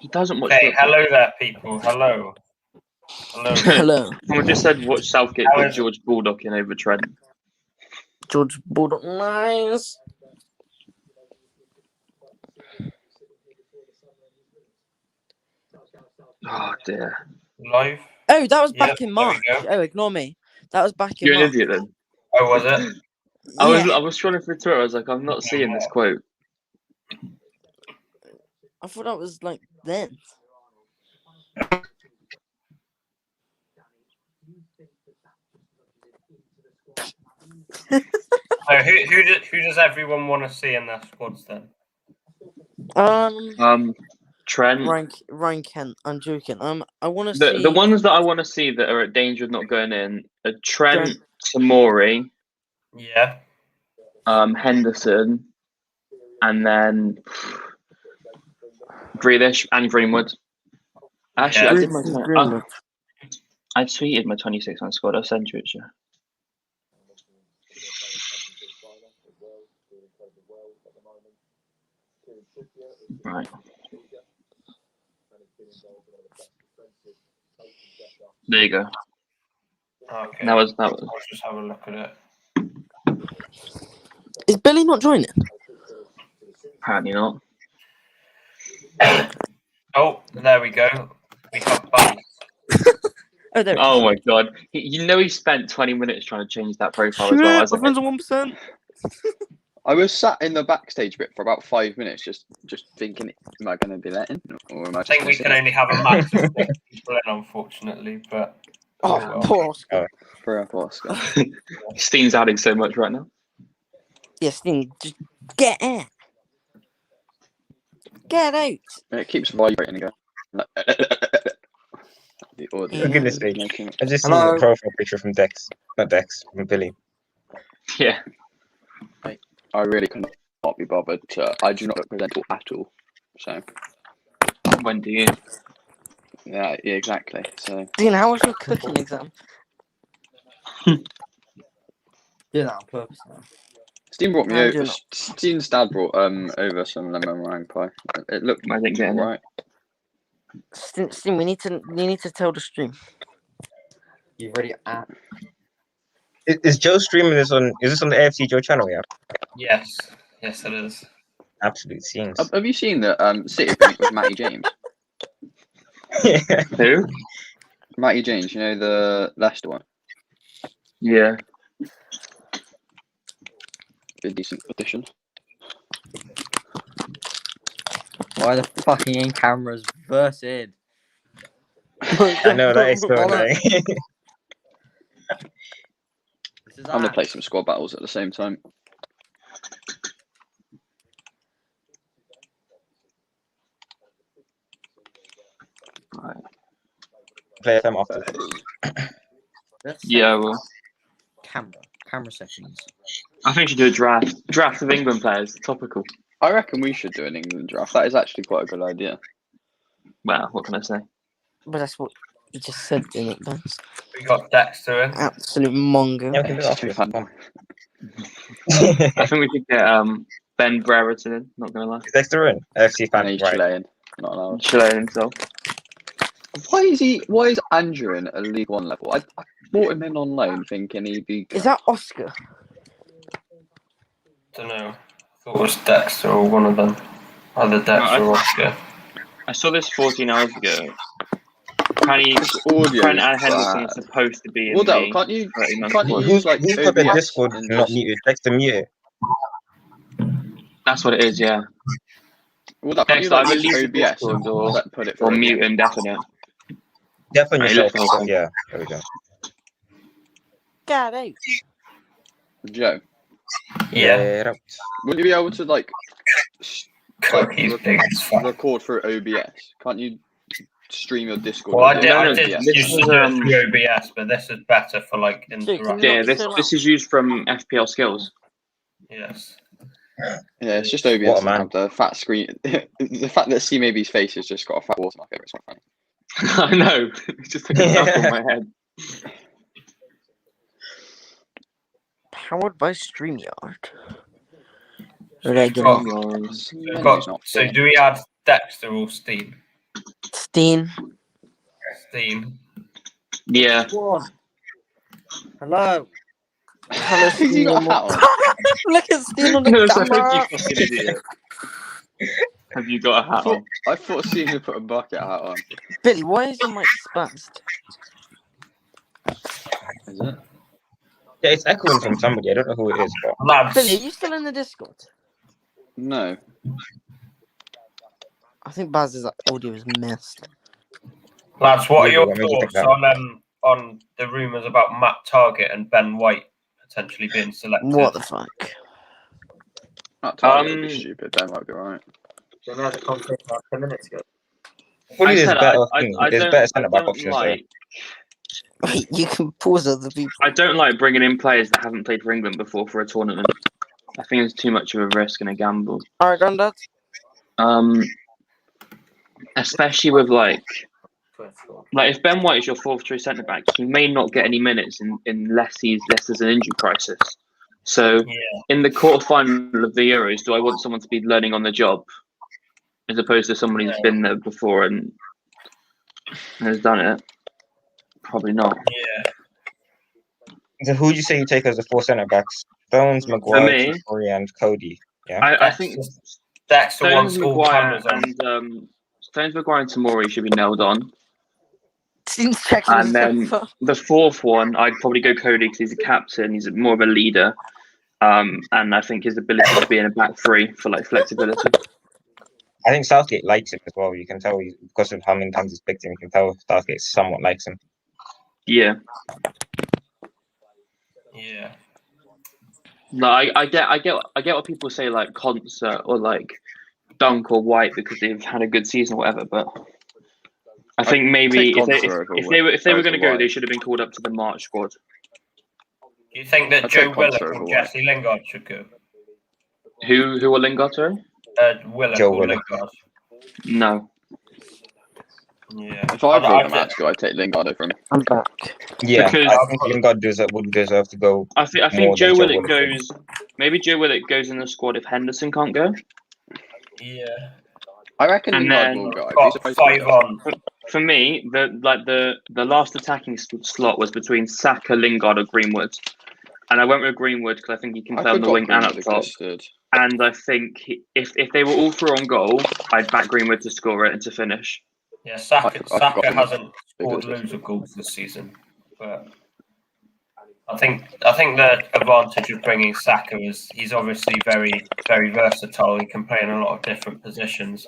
He doesn't watch. Hey, hello there, people. Hello. Hello. Someone just said watch Southgate put George Baldock in over Trent. George Baldock, nice. Oh dear. Live. Oh, that was back in March. Oh, ignore me. That was back in You're March. an idiot then. Oh, was it? I was scrolling through Twitter. I was like, I'm not seeing this quote. I thought that was like then. So who does everyone want to see in their squads then? Trent. Ryan Kent. I'm joking. I want to see the ones that I want to see that are at danger of not going in are Trent, Tamori, Yeah. Henderson, and then Grealish and Greenwood. Actually, I did Greenwood. I tweeted my 26-man squad. I'll send you it, sure. Right. There you go. Okay. That was. I'll just have a look at it. Is Billy not joining? Apparently not. Oh, there we go. We got Buddy. Oh, there. Oh my god! He spent 20 minutes trying to change that profile as well. My friend's on 1%. I was sat in the backstage bit for about 5 minutes, just thinking, am I going to be let in, or am I? I think we can only have a max of 6 people in, unfortunately. But Poor Oscar. For Oscar. Steen's adding so much right now. Yeah, Steen, just get in. Get out. And it keeps vibrating again. The audio. For goodness sake. I just seen the profile picture from Dex. Not Dex, from Billy. Yeah. I really cannot be bothered. I do not look presentable at all. So. When do you? Yeah, exactly. So. Dean, how was your cooking exam? Do that on purpose now. Steve brought me over. Steve's dad brought over some lemon meringue pie. It looked right. Steve, you need to tell the stream. You've already at. Is Joe streaming this on? Is this on the AFC Joe channel? Yeah. yes, it is. Absolute scenes. Have you seen that City with Matty James? Who? Matty James, you know, the Leicester one. Yeah. A decent addition. Why the fucking in cameras versus? I know that is so annoying. I'm gonna play some squad battles at the same time. Right. Play them after. Yeah, well. Camera settings. I think you should do a draft of England players. Topical. I reckon we should do an England draft. That is actually quite a good idea. Well, what can I say? But that's what you just said, didn't it, Vance? We got Dexter in. Absolute mongo. Yeah, we can do that after. I think we could get Ben Brereton in. Not gonna lie. Dexter in AFC fan. He's Right. Chilean. Not allowed. Chilean himself. Why is Andrew in a League One level? I brought him in on loan thinking he'd be good. Is that Oscar? Don't know. I thought it was Dexter or one of them. Either Dexter or Oscar. I saw this 14 hours ago. Trent and Henderson are supposed to be in Well, the can't you Who's use like got the OBS Discord and not just- muted? Dexter muted. That's what it is, yeah. Well, that can't you Dexter, like I use believe OBS Discord and put it or for mute him, definitely. Definitely Right, yourself. look for the whole Yeah, there we go. Get out. Joe? Yeah. Right. Would you be able to like He's big as fuck. record through OBS? Can't you stream your Discord? Well, I audio did through OBS? used to do it through OBS, but this is better for like interaction. Yeah, this is used from FPL skills. Yes. Yeah, it's just OBS. What a and man. have the fat screen. The fact that C maybe's face has just got a fat watermark over it's not funny. I know. It's just like a knock on my head. Powered by StreamYard. So do we add Dexter or Steve? Dean. Dean. Yeah. One. Hello. Hello, Has he Steen. got a hat on? Look at Steen on the No, so camera. you fucking idiot. Have you got a hat on? I thought Seymour put a bucket hat on. Billy, why is your mic spazzed? Is it? Yeah, it's echoing from somebody. I don't know who it is, but Lads, Billy, are you still in the Discord? No. I think Baz's audio is missed. lads, what are Really, your what made you think thoughts on the rumours about Matt Target and Ben White potentially being selected? What the fuck? Not Target would be stupid. That might be right. We had a conversation about 10 minutes ago. fully there's better. There's better I centre back don't options there. Wait, you can pause other people. I don't like bringing in players that haven't played for England before for a tournament. I think it's too much of a risk and a gamble. Alright, Grandad. Especially with like if Ben White is your fourth choice centre back, he may not get any minutes unless there's an injury crisis. So in the quarterfinal of the Euros, do I want someone to be learning on the job as opposed to someone who's been there before and has done it? Probably not. Yeah. So who would you say you take as the four centre backs? Stones, Maguire, Corey, and Cody. Yeah. I think Dexter Stones, wants all Maguire, cameras on. and Stones, Maguire, and Tamori should be nailed on. Steen's checking And his then phone. the fourth one, I'd probably go Cody because he's a captain. He's more of a leader, and I think his ability to be in a back three for like flexibility. I think Southgate likes him as well. You can tell because of how many times he's picked him. You can tell Southgate somewhat likes him. Yeah. Yeah. No, I get what people say like Concert or like Dunk or White because they've had a good season or whatever, but I think maybe if they were going to go, they should have been called up to the March squad. Do you think that Joe Willock and Jesse Lingard should go? Who are Lingard, sorry? Willock Joe or Willock. Lingard? No. Yeah. If I brought him out to go, I'd take Lingard over him. I'm back. Yeah, Because I think Lingard would deserve to go. I think Joe Willock goes. Maybe Joe Willock goes in the squad if Henderson can't go. Yeah. I reckon And Lingard then will go. Got 5 on. For me, the last attacking slot was between Saka, Lingard, or Greenwood, and I went with Greenwood because I think he can play on the wing and up top. And I think if they were all through on goal, I'd back Greenwood to score it and to finish. Yeah, Saka hasn't scored loads of goals this season, but I think the advantage of bringing Saka is he's obviously very, very versatile. He can play in a lot of different positions,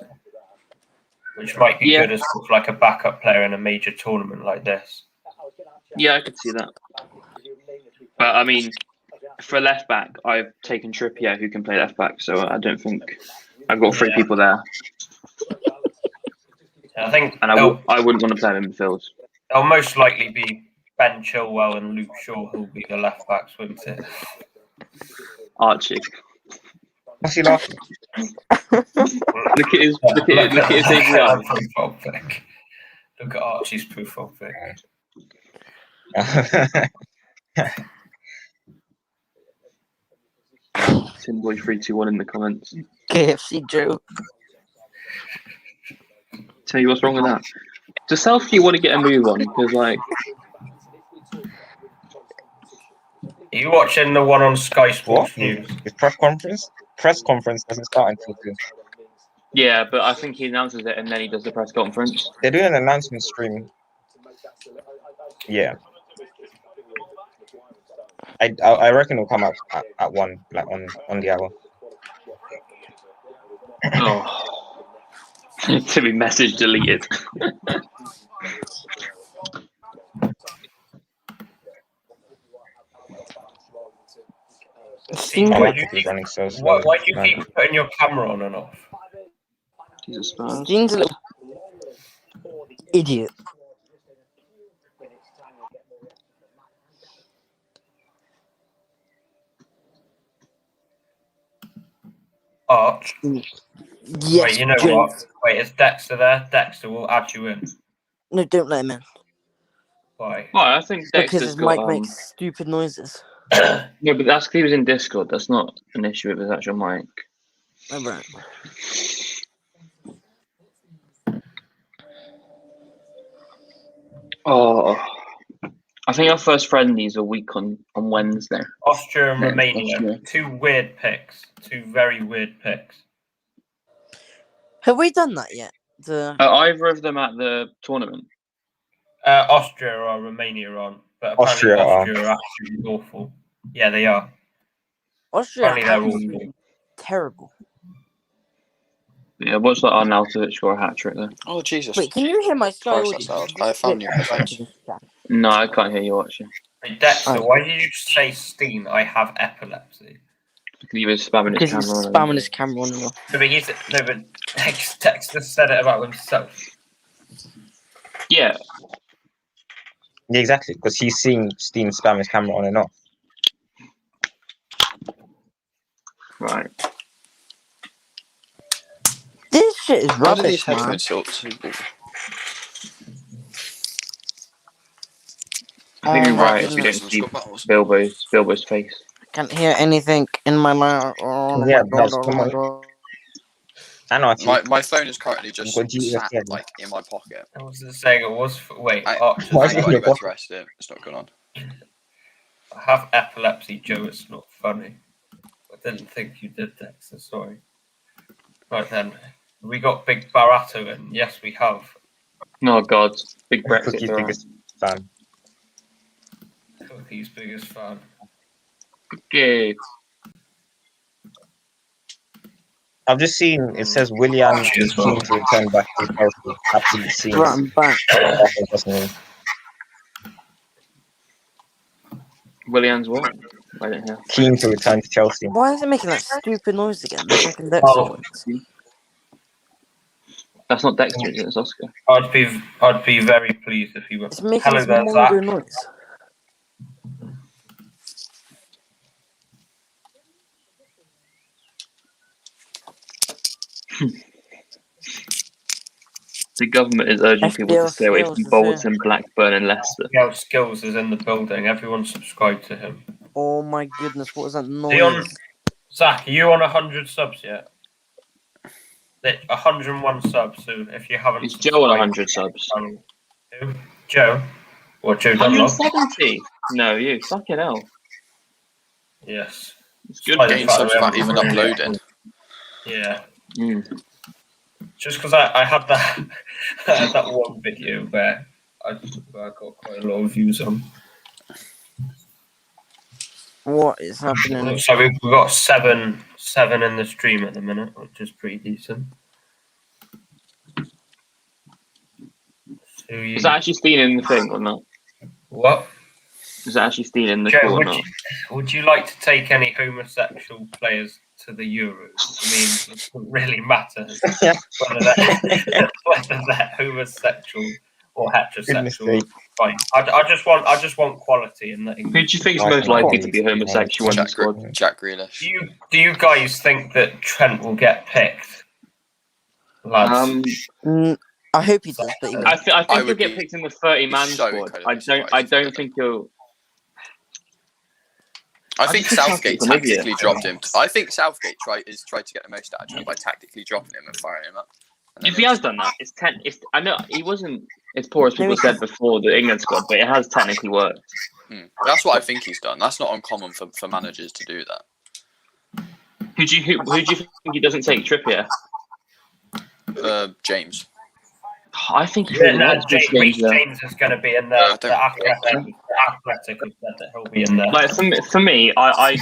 which might be good as sort of like a backup player in a major tournament like this. Yeah, I could see that. But I mean, for left back, I've taken Trippier, who can play left back. So I don't think I've got 3 people there. I think, and I wouldn't want to play him in midfield. It'll most likely be Ben Chilwell and Luke Shaw who'll be the left backs, wouldn't it? Archie. What's he laughing? Look at his API. Look at Archie's profile pic. Timboy321 in the comments. KFC Joe. Tell you what's wrong with that. Does Southgate want to get a move on? Because like, are you watching the one on Sky Sports News? His press conference doesn't start until 2. Yeah, but I think he announces it and then he does the press conference. They're doing an announcement stream. Yeah. I reckon it'll come out at 1, like on the hour. Oh. To be message deleted. Why do you keep putting your camera on and off? Steve's a little idiot. Arch. Yes. Wait, you know what? Wait, is Dexter there? Dexter will add you in. No, don't let him in. Why? Well, I think Dexter's because his mic makes stupid noises. No, but that's because he was in Discord. That's not an issue with his actual mic. Oh, right. Oh, I think our first friendlies are week on Wednesday. Austria and Yeah, Romania. Austria. 2 weird picks. 2 very weird picks. Have we done that yet? The Are either of them at the tournament? Austria or Romania on, but apparently Austria are. Austria are absolutely awful. Yeah, they are. Austria Apparently they're are awful. terrible. Yeah, what's that Arnautovic score a hat trick there? Oh Jesus! Wait, can you hear my Sky Christ, audio? that's loud. I found your headphones. No, I can't hear you watching. Hey, Dexter, Oh. why did you say Steen? I have epilepsy. He was spamming his Because he's camera. spamming his camera on and off. No, but Dexter said it about himself. Yeah, Yeah, exactly. Because he's seen Steam spam his camera on and off. right. This shit is How do rubbish, these man. headphones feel too? I think you're my right if you don't goodness. see Bilbo's face. Can't hear anything in my mouth. Oh Yeah, my god, that's oh come my on. god. I know. My phone is currently just Would you sat again? like in my pocket. I wasn't saying it was. Wait, I Archer's Why I is ain't it got in your anywhere to pocket? rest it. It's not going on. I have epilepsy, Joe. It's not funny. I didn't think you did, Dexter. Sorry. Right then, we got Big Barato in. Yes, we have. Oh God, big Brexit. Cookie's they're biggest fan. Cookie's biggest fan. on. Okay. I've just seen it says Willian is keen to return back to Chelsea. Absolutely seen. Right, I'm back. That's interesting. Williams what? I don't hear. Keen to return to Chelsea. Why is it making that stupid noise again? The second Dexter Oh. works. That's not Dexter, is it? It's Oscar. I'd be very pleased if he were. It's making Hello this there, mondo Zach. noise. The government is urging people to FPL stay away skills from is Bolton, Blackburn, and Leicester. Gale Skills is in the building. Everyone subscribe to him. Oh my goodness, what was that Are you on, noise? Zach, are you on 100 subs yet? 101 subs, so if you haven't... Is Joe on 100 subs? Who? Joe? Or Joe Dunlop? 170? No, you. Fucking hell. Yes. It's good. Like the Game fact subs that we without even haven't- uploading. Yeah. Mm. Just because I had that that one video where I got quite a lot of views on. What is happening? So we've got seven in the stream at the minute, which is pretty decent. So Is that actually Steen in the thing or not? what? Is that actually Steen in the Joe, call or not? would you like to take any homosexual players to the Euros? I mean, it doesn't really matter whether they're homosexual or Goodness heterosexual. sake. Fine. I just want quality in the Who do you think is I most think likely probably to be homosexual in the Jack, squad? Jack Grealish. Do you guys think that Trent will get picked, lads? I hope he does, but he I won't. think I he'll would get be picked in the 30-man so squad. incredibly I surprised don't if he think he'll. I think just think Southgate Southgate's an idiot. tactically dropped him. I think Southgate tried to get the most out of him by tactically dropping him and firing him up. And If then he has done that, it's ten. I know he wasn't as poor as people said before the England squad, but it has technically worked. That's what I think he's done. That's not uncommon for managers to do that. Who do you think he doesn't take Trippier? James. I think he Yeah, really no, likes this James game. is going to be in I there. don't- The Athletic has said that he'll be in there. Like for me, I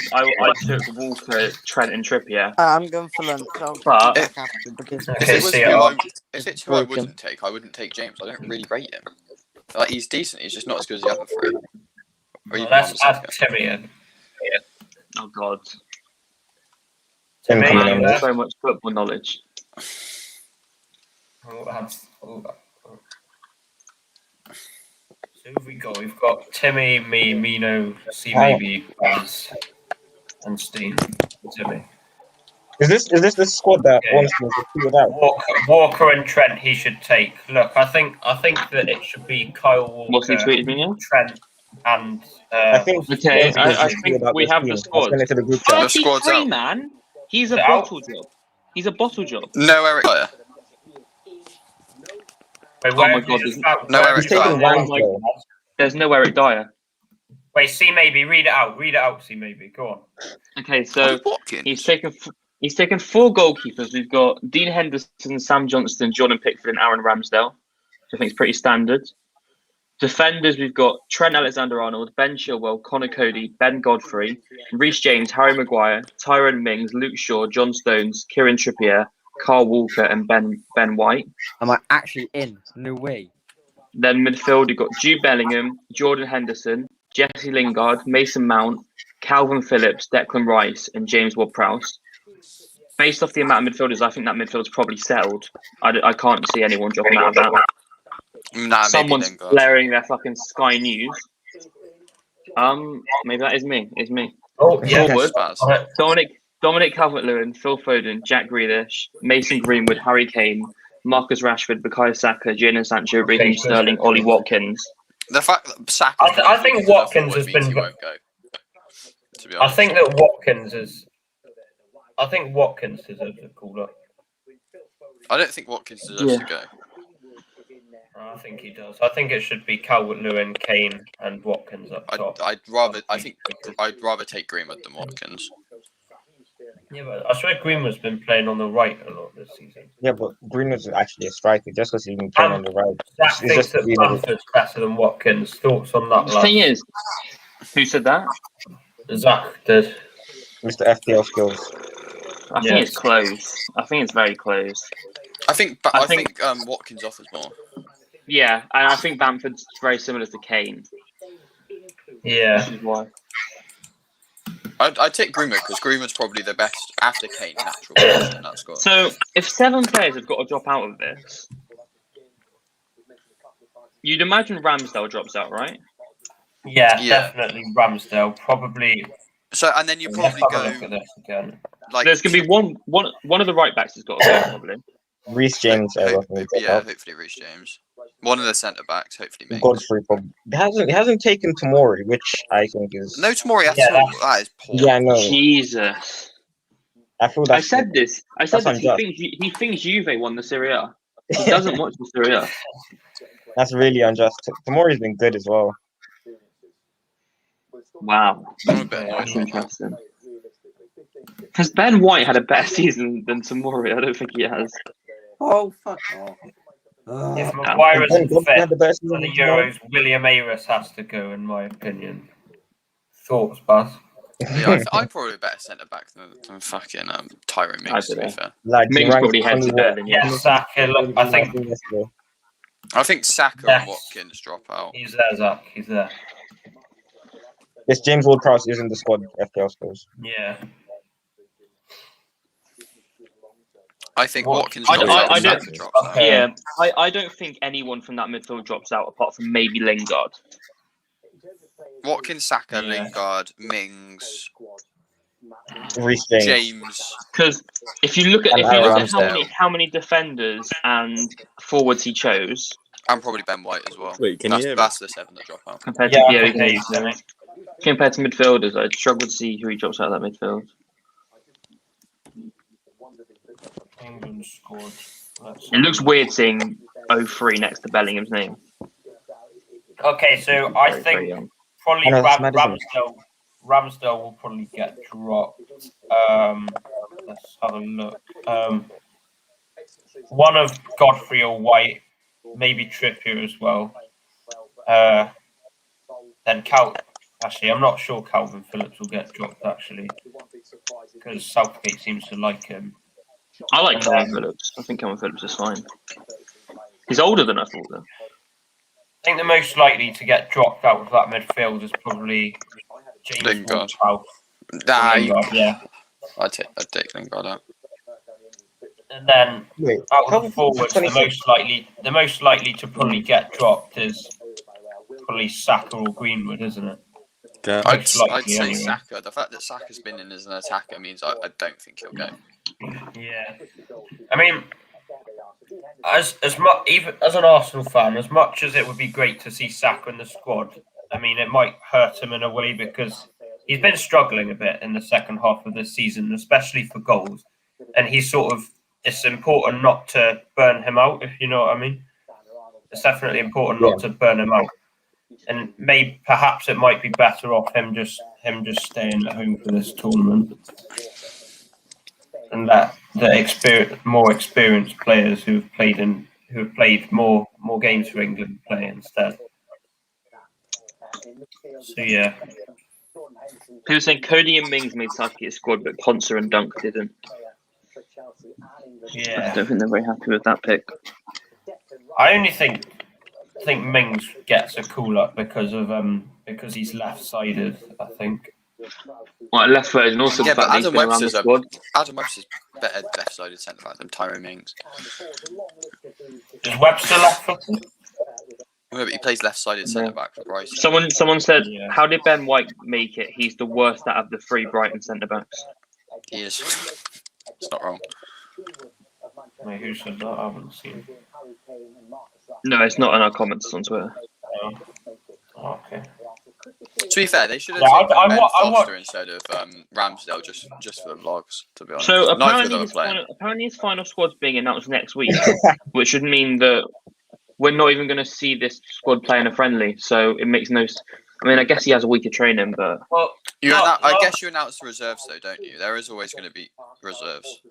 took Walker, Trent, and Trippier. I'm going for lunch. I'll But- back after because Okay, If see it you. was if it's who I Broken. wouldn't take James. I don't really rate him. Like he's decent. He's just not as good as the other three. Or even Let's add Wan-Bissaka. Timmy in. Oh God, Tim Timmy, coming man, in there's there. so much football knowledge. So who have we got? We've got Timmy, me, Mino, C maybe, Baz, and Steen. Timmy. Is this the squad that Yeah. wants to figured out? Walker and Trent he should take. Look, I think that it should be Kyle Walker, What's he tweeted me now? Trent, and I think Okay, I think think we have the squad. Send it to the group chat. The squad's 33, out. man. He's a Out. bottle job. He's a bottle job. No Eric Dyer. Wait, Oh where my have you God, just there's- found- No, where have He's you taking found- Ramsdale. There's no Eric Dyer. Wait, see maybe. Read it out. Read it out. See maybe. Go on. Okay, so Watkins. he's taken 4 goalkeepers. We've got Dean Henderson, Sam Johnston, Jordan Pickford, and Aaron Ramsdale, which I think is pretty standard. Defenders, we've got Trent Alexander-Arnold, Ben Chilwell, Connor Cody, Ben Godfrey, Reece James, Harry Maguire, Tyrone Mings, Luke Shaw, John Stones, Kieran Trippier, Carl Walker, and Ben White. Am I actually in? No way. Then midfield, you've got Jude Bellingham, Jordan Henderson, Jesse Lingard, Mason Mount, Calvin Phillips, Declan Rice, and James Ward-Prowse. Based off the amount of midfielders, I think that midfield's probably settled. I can't see anyone dropping out of that. Nah, Someone's maybe blaring their fucking Sky News. Maybe that is me. It's me. Oh, yeah. Forward, Spurs. Dominic Calvert-Lewin, Phil Foden, Jack Grealish, Mason Greenwood, Harry Kane, Marcus Rashford, Bukayo Saka, Jadon Sancho, Raheem Sterling, Ollie Watkins. The fact that Saka. I think Watkins has been. Won't go, to be I honest. think that Watkins is. I think Watkins deserves a call up. I don't think Watkins deserves to go. I think he does. I think it should be Calvert-Lewin, Kane, and Watkins up top. I'd rather take Greenwood than Watkins. Yeah, but I swear Greenwood's been playing on the right a lot this season. Yeah, but Greenwood's actually a striker just because he's been playing on the right. Zach It's thinks just that you know, Bamford's better than Watkins. Thoughts on that, The thing is, who said that? Zach did. Mr. FPL skills. I think it's close. I think it's very close. I think Watkins offers more. Yeah, and I think Bamford's very similar to Kane. Yeah. Which is why. I'd take Greenwood because Greenwood's probably the best after Kane natural position in that squad. So, if 7 players have got to drop out of this, you'd imagine Ramsdale drops out, right? Yeah, Yeah. definitely Ramsdale. Probably. So and then you Let's probably have a look go at this again. like There's going to be one of the right backs has got to go, probably. Reece James, I reckon. hopefully Reece James. One of the centre backs, hopefully Mings. Godfrey probably. He hasn't taken Tomori, which I think is. No Tomori at Yeah, all. That is poor. Yeah, I know. Jesus. I feel I that's. said this. unjust. He thinks Juve won the Serie A. He doesn't watch the Serie A. That's really unjust. Tomori's been good as well. Wow. I'm a bit annoyed That's about that. interesting. Has Ben White had a better season than Tomori? I don't think he has. Oh, fuck off. If Maguire Ben isn't Godfrey fit had the best for season the as well. Euros, William Aris has to go, in my opinion. Thoughts, Baz? Yeah, I'm probably a better centre back than fucking Tyrone Mings, to be dunno. fair. Like, Mings he ranked probably heads 21. better than Yeah, Saka. Look, I think Yesterday. I think Saka Yes. and Watkins drop out. he's there, Zach. He's there. Yes, James Ward-Prowse is in the squad. FPL skills. Yeah. I think What- Watkins I- drops I- out. I and don't- Saka drops out. Okay. Yeah, I don't think anyone from that midfield drops out apart from maybe Lingard. Watkins, Saka, Yeah. Lingard, Mings, Reece James. James. Because if you look at And Ramsdale. how many defenders and forwards he chose And probably Ben White as well. Wait, can you hear me? That's the 7 that drop out. compared Yeah, to I the can hear you, Sammy. compared to midfielders, I'd struggle to see who he drops out of that midfield. England scored. It looks weird seeing 03 next to Bellingham's name. Okay, so I Very, very think young. probably I know, it's mad, isn't Ramsdale will probably get dropped. Let's have a look. One of Godfrey or White, maybe Trippier as well. Then actually, I'm not sure Calvin Phillips will get dropped actually, because Southgate seems to like him. I like Calvin Phillips. I think Calvin Phillips is fine. He's older than I thought, though. I think the most likely to get dropped out of that midfield is probably James Lingard. Ward-Prowse. Nah, Yeah. I'd take Lingard out. And then Wait, out of Calvin the forwards, the 26. most likely to probably get dropped is probably Saka or Greenwood, isn't it? Yeah. I'd Most likely, say anyway. Saka. The fact that Saka's been in as an attacker means I don't think he'll go. Yeah. I mean, as much even as an Arsenal fan, as much as it would be great to see Saka in the squad, I mean, it might hurt him in a way because he's been struggling a bit in the second half of this season, especially for goals. And it's important not to burn him out, if you know what I mean. It's definitely important not to burn him out. And perhaps it might be better off him just staying at home for this tournament, and that the more experienced players who've played more games for England play instead. So yeah. People saying Cody and Mings made Southgate's squad, but Ponsa and Dunk didn't. Yeah. I don't think they're very happy with that pick. I only think Mings gets a call up because he's left-sided. I think. Well, left-sided, and also the fact that he's been around the squad. Adam Webster's better left-sided centre back than Tyrone Mings. Is Webster left-footed? Well, but he plays left-sided centre back for Brighton. Someone said, "How did Ben White make it? He's the worst out of the 3 Brighton centre backs." He is. It's not wrong. Wait, who said that? I haven't seen. No, it's not in our comments on Twitter. Oh, okay. To be fair, they should have taken Ben Foster instead of Ramsdale just for the vlogs, to be honest. So apparently his final squad's being announced next week, which would mean that we're not even going to see this squad play in a friendly. So it makes no. I mean, I guess he has a week of training, but I guess you announce the reserves, though, don't you? There is always going to be reserves.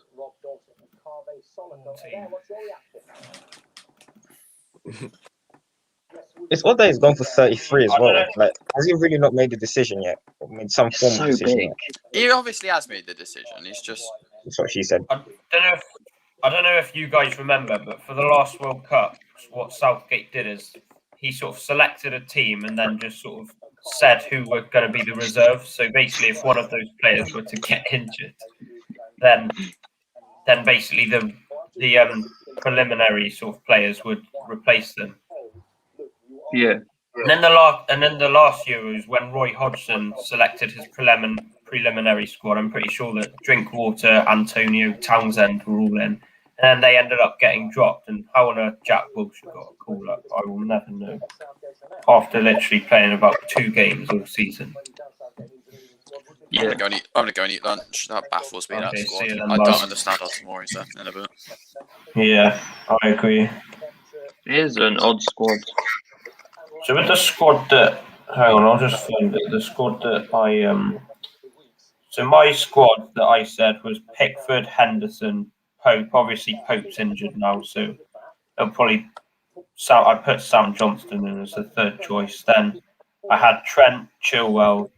It's odd that he's gone for 33 as well. Like, has he really not made a decision yet? Or made some form of decision yet? He obviously has made the decision. He's just. That's what she said. I don't know if you guys remember, but for the last World Cup, what Southgate did is he sort of selected a team and then just sort of said who were going to be the reserves. So basically, if one of those players were to get injured, then basically the preliminary sort of players would replace them. Yeah. And then the last Euros, when Roy Hodgson selected his preliminary squad, I'm pretty sure that Drinkwater, Antonio, Townsend were all in. And then they ended up getting dropped. And how on earth Jack Wilshere got a call up, I will never know. After literally playing about 2 games all season. Yeah. I'm gonna go and eat lunch. That baffles me. Okay, That squad. see you then, I boys. don't understand how Tomori's there in a bit. Yeah, I agree. It is an odd squad. So with the squad that, hang on, I'll just find it. The squad that so my squad that I said was Pickford, Henderson, Pope. Obviously, Pope's injured now, so it'll probably. I put Sam Johnston in as the 3rd choice. Then I had Trent, Chilwell,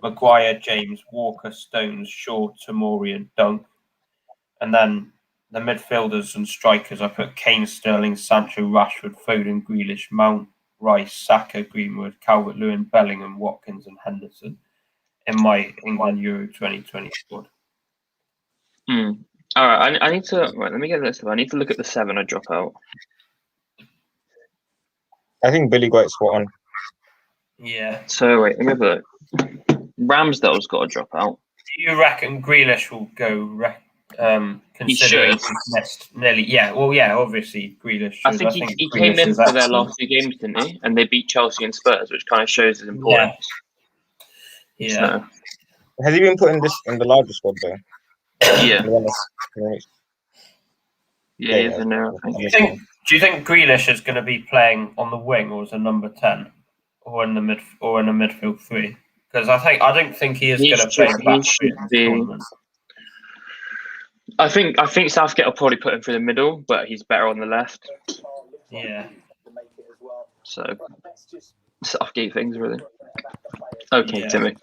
Maguire, James, Walker, Stones, Shaw, Tomori, and Dunk. And then the midfielders and strikers, I put Kane, Sterling, Sancho, Rashford, Foden, Grealish, Mount, Rice, Saka, Greenwood, Calvert-Lewin, Bellingham, Watkins, and Henderson in my England Euro 2020 squad. All right, I need to. Right, let me get this. I need to look at the 7 I drop out. I think Billy got it spot on. Yeah. So wait, let me have a look. Ramsdale's got to drop out. Do you reckon Grealish will go? Considering he's missed nearly. Yeah. Well, yeah. Obviously, Grealish. I think he came in for their last 2 games, didn't he? And they beat Chelsea and Spurs, which kind of shows his importance. Yeah. So, Has he been put in the larger squad though? yeah. Yeah, he's in there. I think. Do you think Grealish is going to be playing on the wing or as a number 10, or in the midfield 3? Because I don't think he is going to play the back three. I think Southgate will probably put him through the middle, but he's better on the left. Yeah. So Southgate things really. Okay, yeah. Timmy.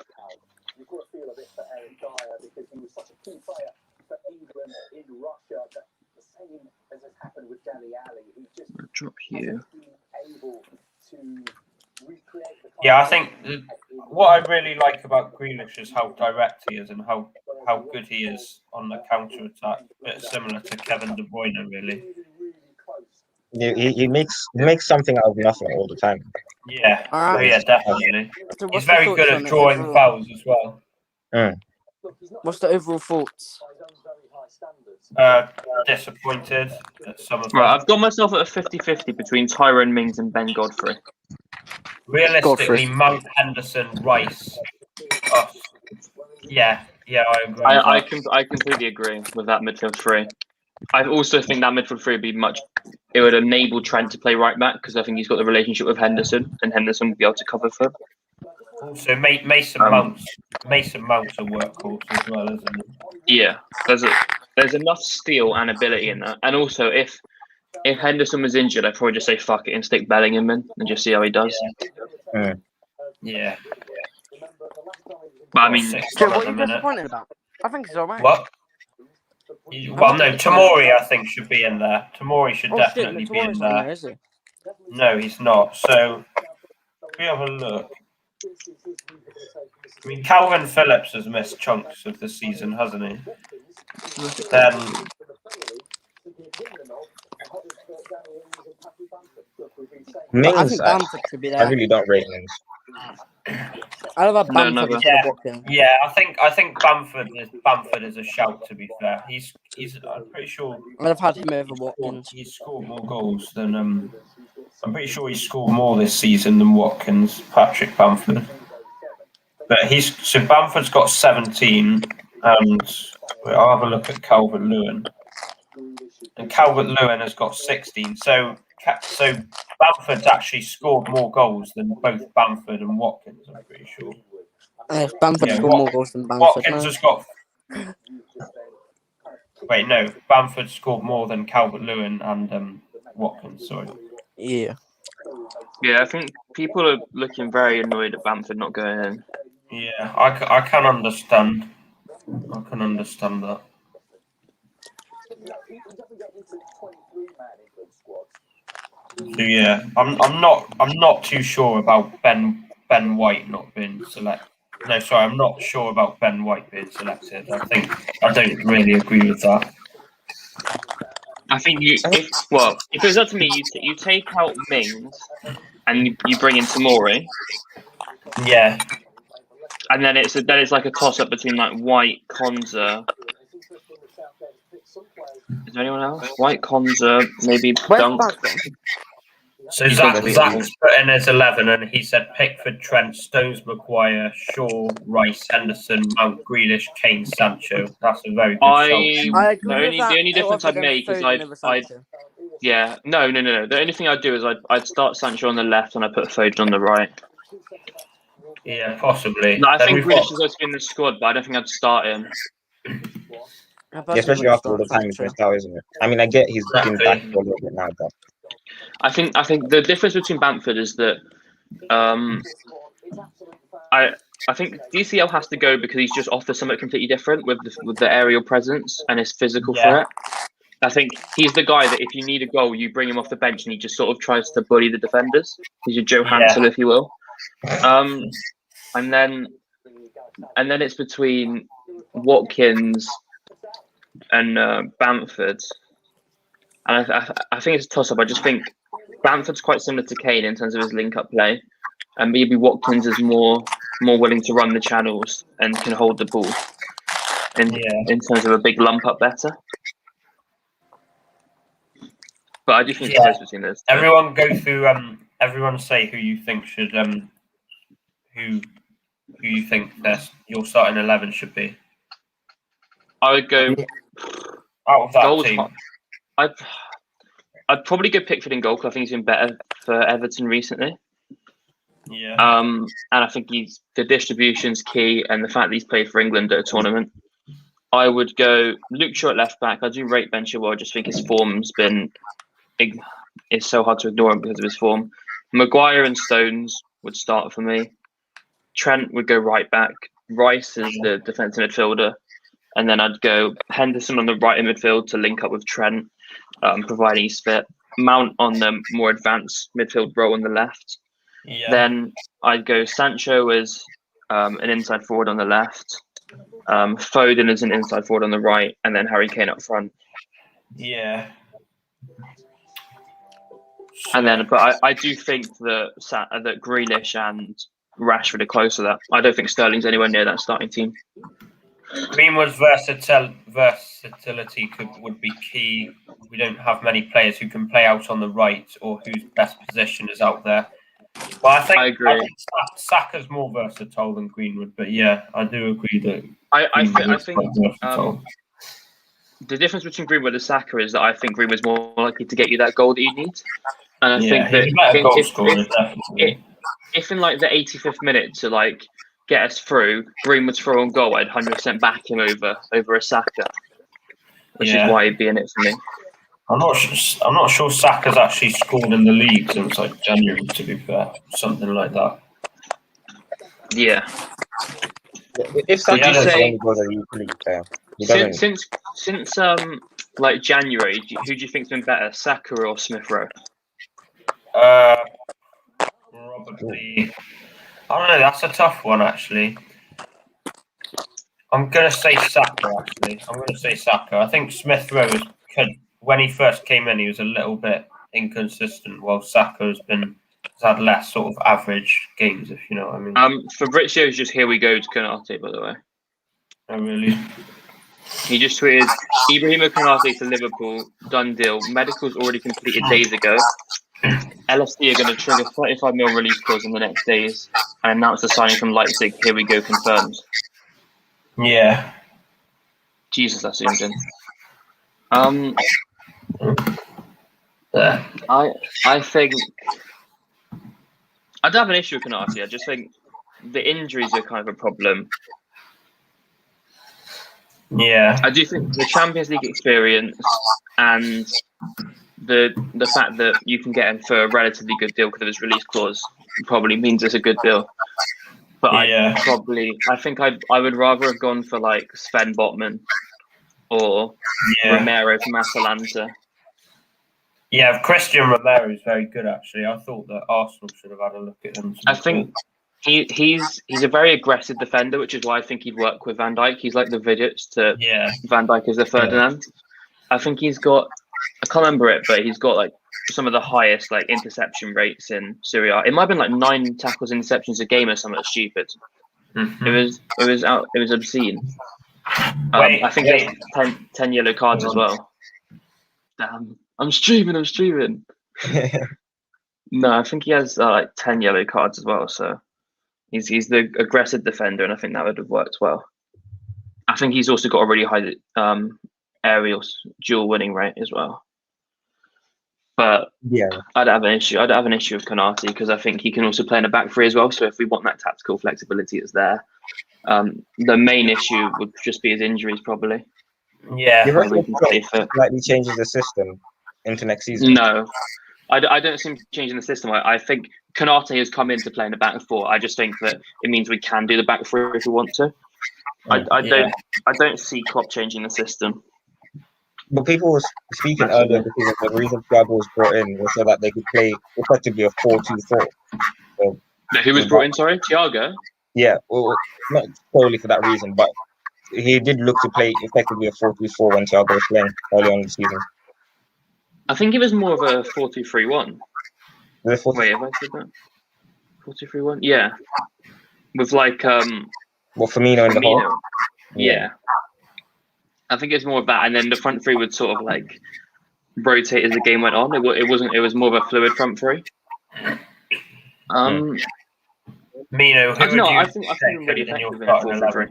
I'll drop you. Yeah, I think what I really like about Grealish is how direct he is and how good he is on the counter attack. A bit similar to Kevin De Bruyne, really. Yeah, he makes something out of nothing all the time. Yeah, Alright. yeah, definitely. So He's very good at drawing fouls as well. What's the overall thoughts? Disappointed at some of them. Right, I've got myself at a 50-50 between Tyrone Mings and Ben Godfrey. Realistically, Mount, Henderson, Rice. Yeah, I agree. I completely agree with that midfield 3. I also think that midfield three would be much. It would enable Trent to play right back because I think he's got the relationship with Henderson, and Henderson would be able to cover for him. Also, Mason Mount's a workhorse as well, isn't he? Yeah, there's enough skill and ability in that, and also if Henderson was injured, I'd probably just say fuck it and stick Bellingham in and just see how he does. Yeah. But I mean, So what are you disappointed about? I think he's alright. What? Well, no, Tomori I think should be in there. Tomori should definitely be in there. Is he? No, he's not. So we have a look. I mean, Calvin Phillips has missed chunks of the season, hasn't he? Then Mings, Bamford should be there. I really don't rate Mings. I love how Bamford is Watkins. Yeah, I think Bamford is a shout. To be fair, he's I'm pretty sure I'd have had him over Watkins. he's scored more goals than I'm pretty sure he's scored more this season than Watkins, Patrick Bamford. But Bamford's got 17, and I'll have a look at Calvert-Lewin. And Calvert-Lewin has got 16. So Bamford's actually scored more goals than both Bamford and Watkins, I'm pretty sure. Bamford scored more goals than Bamford. Watkins has got... Wait, no. Bamford scored more than Calvert-Lewin and Watkins, sorry. Yeah. Yeah, I think people are looking very annoyed at Bamford not going in. Yeah, I can understand. I can understand that. So yeah, I'm not too sure about Ben White not being selected. No, sorry, I'm not sure about Ben White being selected. I don't really agree with that. I think if it was up to me, you take out Mings and you bring in Tomori. Yeah. And then it's like a toss up between like White, Konza. Is there anyone else? White, Konza, maybe Dunk. So Zach's put in his 11, and he said Pickford, Trent, Stones, Maguire, Shaw, Rice, Henderson, Mount, Grealish, Kane, Sancho. That's a very good shout. The only difference I'd make is no. The only thing I'd do is I'd start Sancho on the left and I'd put Foden on the right. Yeah, possibly. No, I think Grealish is going to be in the squad, but I don't think I'd start him. Yeah, especially after all the time he's missed out, isn't it? I mean, I get he's been back for a little bit now, but I think the difference between Bamford is that I think DCL has to go because he's just offers something completely different with the aerial presence and his physical threat. I think he's the guy that if you need a goal, you bring him off the bench and he just sort of tries to bully the defenders. He's your Joe Hansel, if you will. And then it's between Watkins and Bamford. And I think it's a toss-up. I just think Bamford's quite similar to Kane in terms of his link-up play. And maybe Watkins is more willing to run the channels and can hold the ball in terms of a big lump up better. But I do think it's close between those. Everyone go through. Everyone say who you think should. Who you think your starting 11 should be. I would go out of that team. I'd probably go Pickford in goal because I think he's been better for Everton recently. Yeah. And I think the distribution's key, and the fact that he's played for England at a tournament. I would go Luke Shaw at left back. I do rate Ben Chilwell. I just think his form's been. It's so hard to ignore him because of his form. Maguire and Stones would start for me. Trent would go right back. Rice is the defensive midfielder. And then I'd go Henderson on the right in midfield to link up with Trent, providing he's fit. Mount on the more advanced midfield role on the left. Yeah. Then I'd go Sancho as an inside forward on the left. Foden as an inside forward on the right. And then Harry Kane up front. Yeah. And then, but I do think that Grealish and Rashford are close to that. I don't think Sterling's anywhere near that starting team. Greenwood's versatility would be key. We don't have many players who can play out on the right or whose best position is out there. But I agree. Saka's more versatile than Greenwood, but yeah, I do agree that I think the difference between Greenwood and Saka is that I think Greenwood's more likely to get you that goal that you need. And I think that if in like the 85th minute to like get us through, Greenwood's throw on goal, I'd 100% back him over a Saka, which is why he'd be in it for me. I'm not sure Saka's actually scored in the league since like January. To be fair, something like that. Yeah. If Would you say since like January, who do you think's been better, Saka or Smith Rowe? Probably. I don't know. That's a tough one, actually. I'm gonna say Saka. Actually, I'm gonna say Saka. I think Smith Rowe when he first came in, he was a little bit inconsistent, while Saka has had less sort of average games, if you know what I mean. Fabrizio's just here we go to Konate, by the way. Oh, really? He just tweeted, Ibrahima Konate to Liverpool, done deal. Medicals already completed days ago. LFC are going to trigger 35 mil release clause in the next days and announce the signing from Leipzig. Here we go, confirmed. Yeah. Jesus, that's zoomed in. I think I don't have an issue with Konate. I just think the injuries are kind of a problem. Yeah. I do think the Champions League experience and the fact that you can get him for a relatively good deal because of his release clause probably means it's a good deal. But I think I would rather have gone for like Sven Botman or Romero from Atalanta. Yeah, Christian Romero is very good, actually. I thought that Arsenal should have had a look at him. I think he's a very aggressive defender, which is why I think he'd work with Van Dijk. He's like the Vidic to Van Dijk as the Ferdinand. I think he's got, I can't remember it, but he's got like some of the highest like interception rates in Serie A. It might have been like 9 tackles, interceptions a game or something stupid. Mm-hmm. It was obscene. I think there's 10 yellow cards as well. Damn, I'm streaming. No, I think he has like 10 yellow cards as well. So he's the aggressive defender, and I think that would have worked well. I think he's also got a really high aerial dual winning rate as well. But I'd have an issue. I'd have an issue with Konate because I think he can also play in a back three as well. So if we want that tactical flexibility, it's there. The main issue would just be his injuries, probably. Yeah, you reckon slightly changes the system into next season? No, I don't see him changing the system. I think Konate has come in to play in the back four. I just think that it means we can do the back three if we want to. I don't see Klopp changing the system. But people were speaking earlier because the reason Thiago was brought in was so that they could play effectively a 4-2-4. So, who was brought in? Sorry, Thiago. Yeah, well, not solely for that reason, but he did look to play effectively a 4-2-4 when Thiago was playing early on in the season. I think it was more of a 4-2-3-1. Wait, have I said that? 4-2-3-1? Yeah. With like Firmino in the hole? Yeah. I think it's more of that, and then the front three would sort of like rotate as the game went on. It wasn't. It was more of a fluid front three. Mino, I don't know. I think I'm really effective in 4-3-3.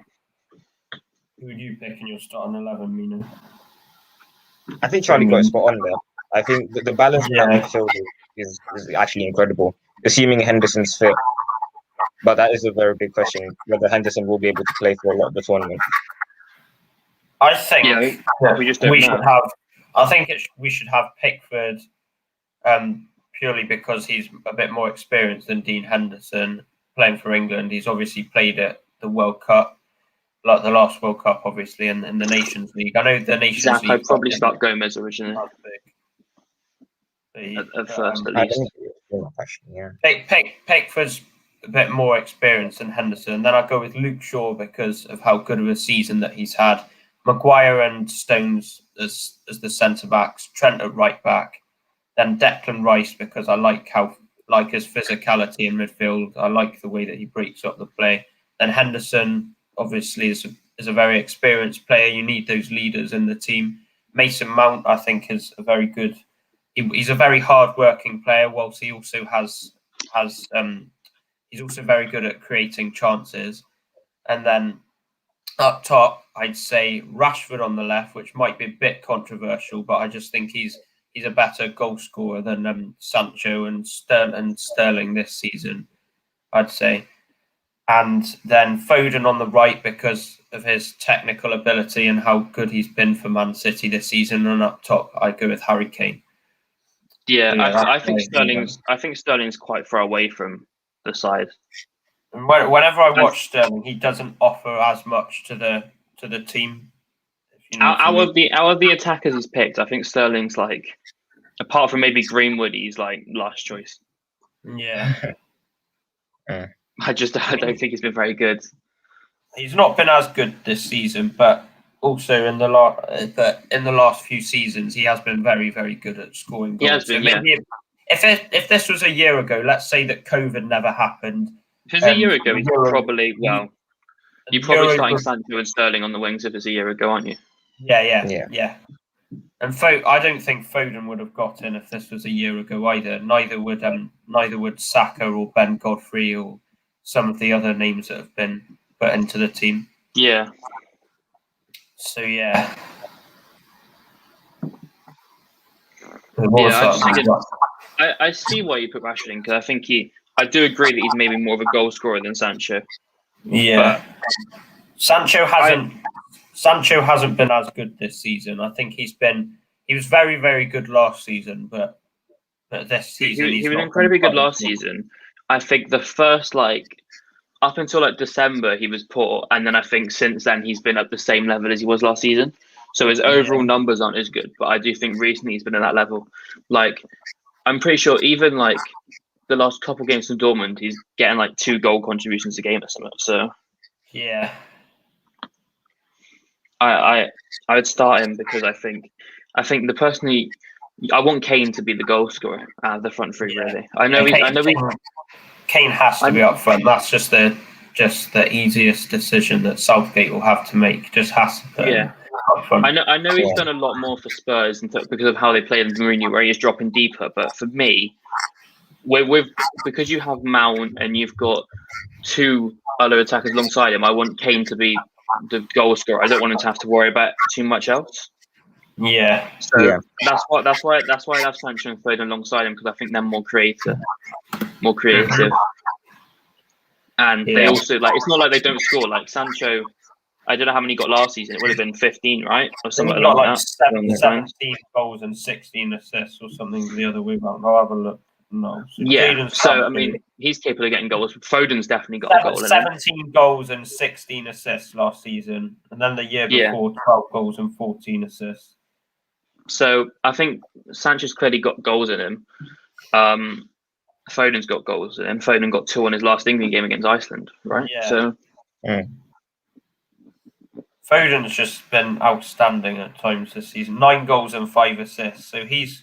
Who would you pick in your starting 11, Mino? I think Charlie got a spot on there. I think the balance in that midfield is actually incredible, assuming Henderson's fit. But that is a very big question, whether Henderson will be able to play for a lot of the tournament. I think we should have. I think we should have Pickford, purely because he's a bit more experienced than Dean Henderson playing for England. He's obviously played at the World Cup, like the last World Cup, obviously, and the Nations League. I know the Nations League. I'd probably start Gomez originally. At first, at least. Pickford's a bit more experienced than Henderson. Then I'd go with Luke Shaw because of how good of a season that he's had. Maguire and Stones as the centre backs, Trent at right back, then Declan Rice because I like his physicality in midfield. I like the way that he breaks up the play. Then Henderson obviously is a very experienced player. You need those leaders in the team. Mason Mount I think is a very good. He's a very hard-working player. Whilst he also he's also very good at creating chances. And then up top, I'd say Rashford on the left, which might be a bit controversial, but I just think he's a better goal scorer than Sancho and Sterling this season, I'd say. And then Foden on the right because of his technical ability and how good he's been for Man City this season. And up top, I'd go with Harry Kane. Yeah, I think Sterling's quite far away from the side. And whenever I watch Sterling, he doesn't offer as much to the team. Out of the attackers he's picked, I think Sterling's like, apart from maybe Greenwood, he's like last choice. Yeah. I don't think he's been very good. He's not been as good this season, but also in the last few seasons, he has been very, very good at scoring goals. He has been, yeah. If this was a year ago, let's say that COVID never happened. If it's a year ago, he's probably you're probably starting Sancho and Sterling on the wings if it's a year ago, aren't you? Yeah. And I don't think Foden would have got in if this was a year ago either. Neither would Saka or Ben Godfrey or some of the other names that have been put into the team. Yeah. So yeah. I see why you put Rashford in, because I think I do agree that he's maybe more of a goal scorer than Sancho. Yeah. Sancho hasn't been as good this season. I think he was very, very good last season, but this season he was incredibly good last season. I think the first up until December he was poor, and then I think since then he's been at the same level as he was last season. So his overall numbers aren't as good, but I do think recently he's been at that level. I'm pretty sure even the last couple games from Dortmund, he's getting 2 goal contributions a game or something. So yeah, I would start him because I think the person I want Kane to be the goal scorer out of the front three. Really, Kane has to be up front. That's just the easiest decision that Southgate will have to make. Just has to put him up front. I know he's done a lot more for Spurs because of how they play in Mourinho, where he's dropping deeper. But for me, because you have Mount and you've got 2 other attackers alongside him, I want Kane to be the goal scorer. I don't want him to have to worry about too much else. Yeah. So that's why I have Sancho and Foden alongside him, because I think they're more creative. And they also it's not like they don't score. Sancho, I don't know how many he got last season. It would have been 15, right? Or something he got 17 goals and 16 assists or something the other way around. I'll have a look. No. So I mean, he's capable of getting goals. Foden's definitely got a goal. 17 goals and 16 assists last season, and then the year before 12 goals and 14 assists. So I think Sancho's clearly got goals in him. Foden's got goals in him. Foden got 2 on his last England game against Iceland, right? Yeah. So Foden's just been outstanding at times this season. 9 goals and 5 assists. So he's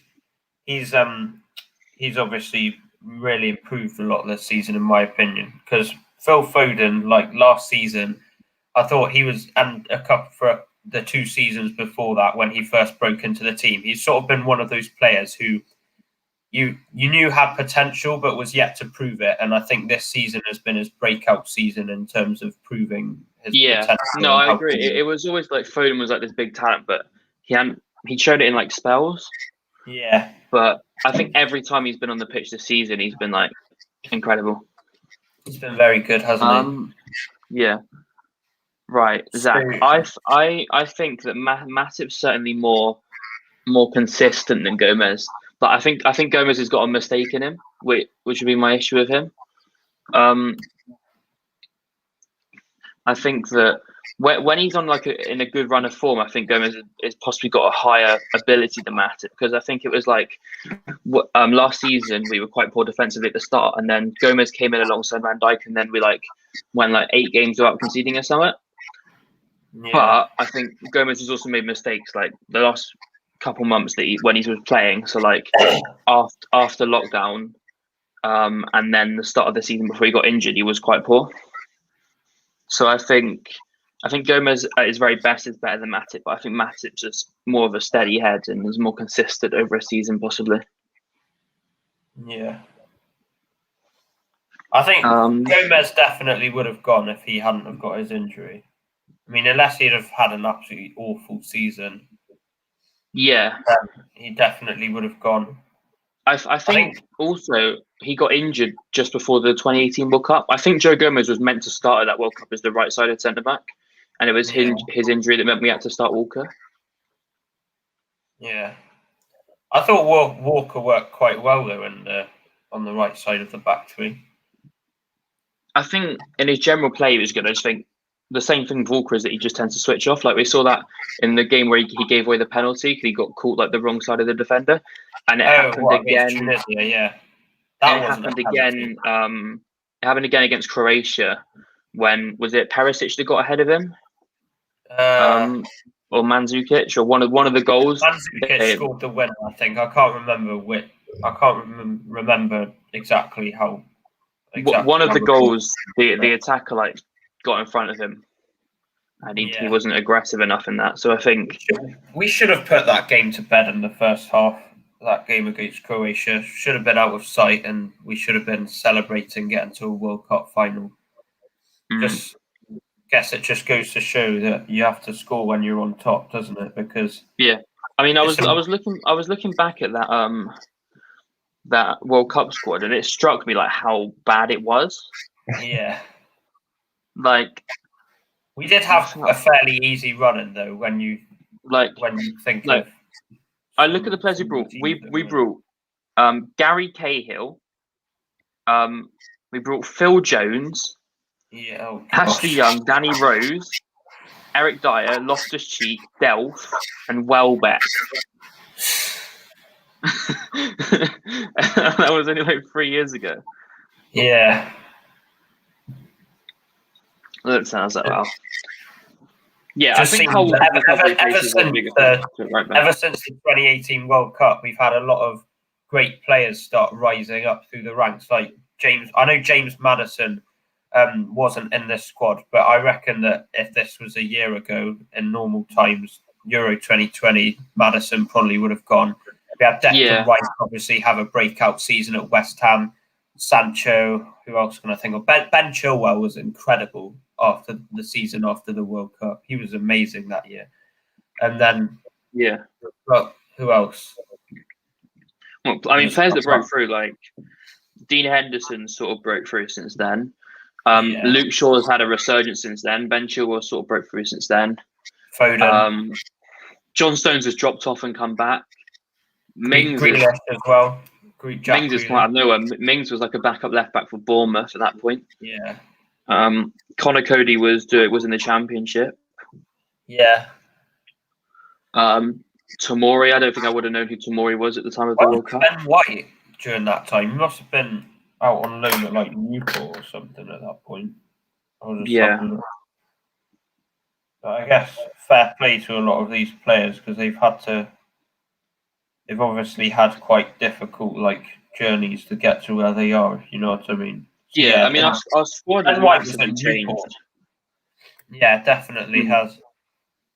obviously really improved a lot this season, in my opinion. Because Phil Foden, last season, I thought he was, and a couple for the 2 seasons before that when he first broke into the team, he's sort of been one of those players who you knew had potential but was yet to prove it. And I think this season has been his breakout season in terms of proving his potential. No, I agree. It was always Foden was this big talent, but he showed it in spells. Yeah. But I think every time he's been on the pitch this season, he's been incredible. He's been very good, hasn't he? Yeah. Right, Zach. I think that Matip's certainly more consistent than Gomez, but I think Gomez has got a mistake in him, which would be my issue with him. I think that when he's on in a good run of form, I think Gomez has possibly got a higher ability than Matip, because I think it was last season we were quite poor defensively at the start, and then Gomez came in alongside Van Dijk, and then we went 8 games without conceding a summit. Yeah. But I think Gomez has also made mistakes the last couple months when he was playing. So after lockdown, and then the start of the season before he got injured, he was quite poor. So I think Gomez at his very best is better than Matip, but I think Matip's just more of a steady head and is more consistent over a season, possibly. Yeah. I think Gomez definitely would have gone if he hadn't have got his injury. I mean, unless he'd have had an absolutely awful season, yeah, he definitely would have gone. I think also he got injured just before the 2018 World Cup. I think Joe Gomez was meant to start at that World Cup as the right-sided centre-back, and it was his injury that meant we had to start Walker. Yeah. I thought Walker worked quite well, though, on the right side of the back three. I think in his general play he was good. I just think the same thing with Walker is that he just tends to switch off. Like we saw that in the game where he gave away the penalty because he got caught like the wrong side of the defender, and it happened again. Tunisia, yeah, it happened again. It happened again against Croatia when was it Perisic that got ahead of him, or Mandzukic, or one of the goals. Mandzukic scored the winner. I think I can't remember which. I can't remember exactly how. One of the goals, the attacker like got in front of him, and he wasn't aggressive enough in that. So I think we should have put that game to bed in the first half. That game against Croatia should have been out of sight, and we should have been celebrating getting to a World Cup final. Just guess it just goes to show that you have to score when you're on top, doesn't it? Because I mean, I was looking back at that World Cup squad, and it struck me like how bad it was. Yeah, like we did have a fairly easy run-in though. When you think of, I look at the players we brought. We brought Gary Cahill. We brought Phil Jones. Yeah, Ashley Young, Danny Rose, Eric Dyer, Loftus-Cheek, Delph, and Welbeck. That was only like 3 years ago. Yeah. That sounds like wow. Yeah, Just I think ever since the 2018 World Cup, we've had a lot of great players start rising up through the ranks. Like I know James Maddison wasn't in this squad, but I reckon that if this was a year ago in normal times, Euro 2020, Maddison probably would have gone. We had Declan Rice obviously have a breakout season at West Ham. Sancho, who else can I think of? Ben Chilwell was incredible after the season after the World Cup. He was amazing that year. And then but who else? Well, I mean, players that broke through, like Dean Henderson sort of broke through since then. Luke Shaw's had a resurgence since then. Ben Chilwell sort of broke through since then. Foden. John Stones has dropped off and come back. Mings as well. Mings is quite out of nowhere. Mings was like a backup left back for Bournemouth at that point. Yeah. Connor Cody was in the Championship. Yeah. Tomori, I don't think I would have known who Tomori was at the time of the World Cup. Ben White during that time, he must have been out on loan at like Newport or something at that point. But I guess fair play to a lot of these players because they've obviously had quite difficult journeys to get to where they are. You know what I mean? So, I mean our squad has massively changed. Yeah, definitely has.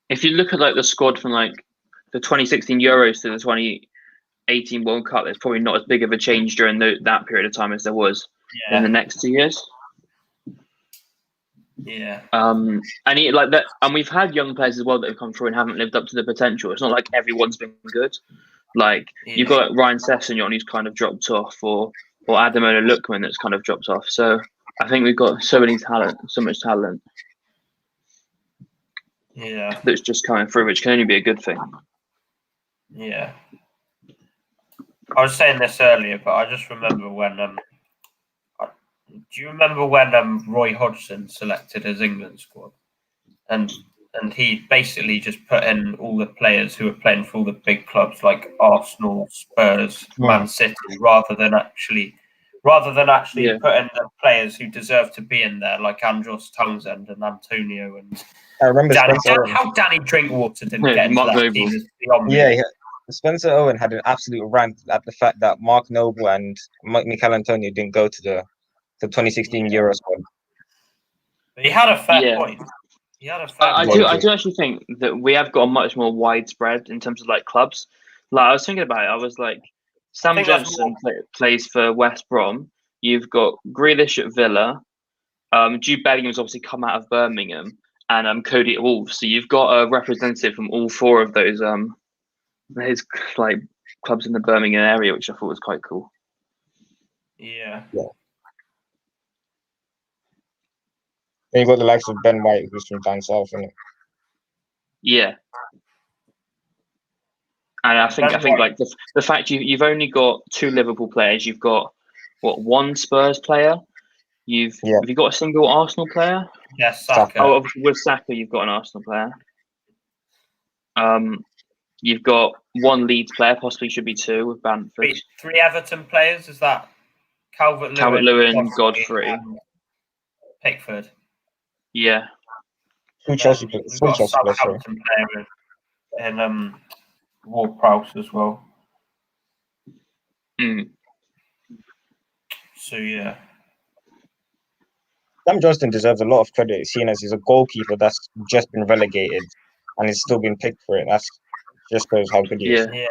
If you look at the squad from the 2016 Euros to the 2018 World Cup, there's probably not as big of a change during that period of time as there was in the next 2 years. Yeah. And we've had young players as well that have come through and haven't lived up to the potential. It's not like everyone's been good. You've got Ryan Sessegnon who's kind of dropped off, or Adamola Lookman that's kind of dropped off. So I think we've got so much talent. Yeah. That's just coming through, which can only be a good thing. Yeah. I was saying this earlier, but I just remember when do you remember when Roy Hodgson selected his England squad? And he basically just put in all the players who were playing for all the big clubs like Arsenal, Spurs, Man City, rather than actually put in the players who deserve to be in there, like Andros Townsend and Antonio and I remember how Danny Drinkwater didn't get into that team is beyond me. Yeah, Spencer Owen had an absolute rant at the fact that Mark Noble and Mikel Antonio didn't go to the 2016 Euro squad. But he had a fair point. I do actually think that we have got a much more widespread in terms of clubs. I was thinking about it. I was like, Sam Johnson plays for West Brom. You've got Grealish at Villa. Jude Bellingham's obviously come out of Birmingham. and Cody at Wolves. So you've got a representative from all four of those his like clubs in the Birmingham area, which I thought was quite cool. Yeah. Then you got the likes of Ben White, who's from down south, isn't it? Yeah. And I think like the fact you've only got 2 Liverpool players, you've got one Spurs player, have you got a single Arsenal player? Yeah, Saka. Oh, with Saka, you've got an Arsenal player. You've got 1 Leeds player, possibly should be 2 with Bamford. 3 Everton players. Is that Calvert-Lewin, Godfrey, Pickford? Yeah. 2 Chelsea We've players. got a Southampton player in ward-prowse as well. So yeah. Sam Johnston deserves a lot of credit, seeing as he's a goalkeeper that's just been relegated and he's still been picked for it. That's just shows how good he is. Yeah.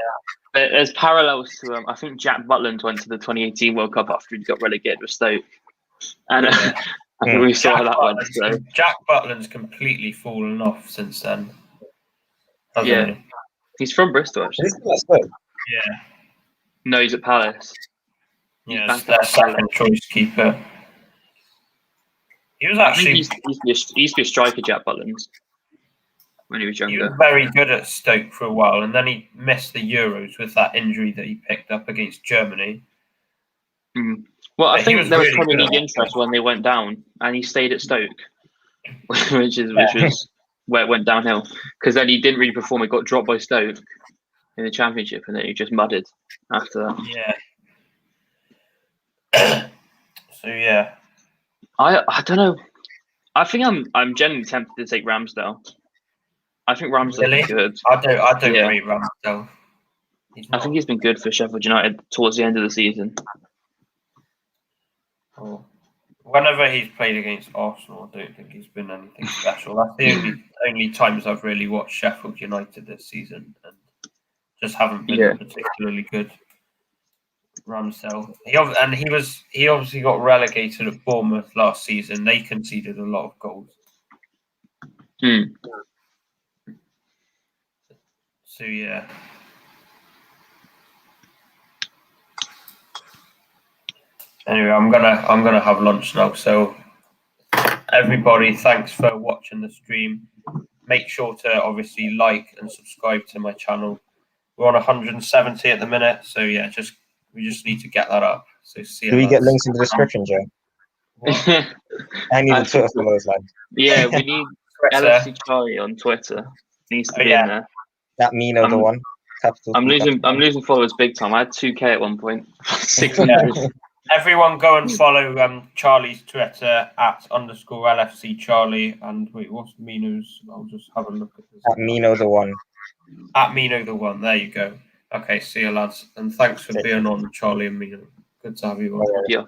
There's parallels to I think Jack Butland went to the 2018 World Cup after he got relegated with Stoke, and I think we saw how that went. So Jack Butland's completely fallen off since then. Yeah, he's from Bristol actually. Yeah. No, he's at Palace. Yeah, it's their second choice keeper. He was actually he used to be a striker, Jack Butland, when he was younger. He was very good at Stoke for a while, and then he missed the Euros with that injury that he picked up against Germany. Well, I think there was Premier League interest when they went down, and he stayed at Stoke, which was where it went downhill. Because then he didn't really perform. He got dropped by Stoke in the Championship, and then he just mudded after that. Yeah. So yeah. I don't know. I think I'm genuinely tempted to take Ramsdale. I think Ramsdale's good. I don't rate Ramsdale. I think he's been good for Sheffield United towards the end of the season. Oh. Whenever he's played against Arsenal, I don't think he's been anything special. That's the only times I've really watched Sheffield United this season, and just haven't been particularly good. Ramsdale. He obviously got relegated at Bournemouth last season. They conceded a lot of goals. So yeah. Anyway, I'm gonna have lunch now. So everybody, thanks for watching the stream. Make sure to obviously like and subscribe to my channel. We're on 170 at the minute, so yeah, we just need to get that up. So see. Do we get links in the description, Joe? I need the Twitter followers, lad. Yeah, we need LFC Charlie on Twitter. Needs to be in there. That Mino the one. I'm losing followers big time. I had 2K at one point. 600. Everyone go and follow Charlie's Twitter @_LFC Charlie. And wait, what's Mino's? I'll just have a look at this. @Mino the one. @Mino the one. There you go. Okay, see you lads, and thanks for being on, Charlie and Mino. Good to have you on. Yeah.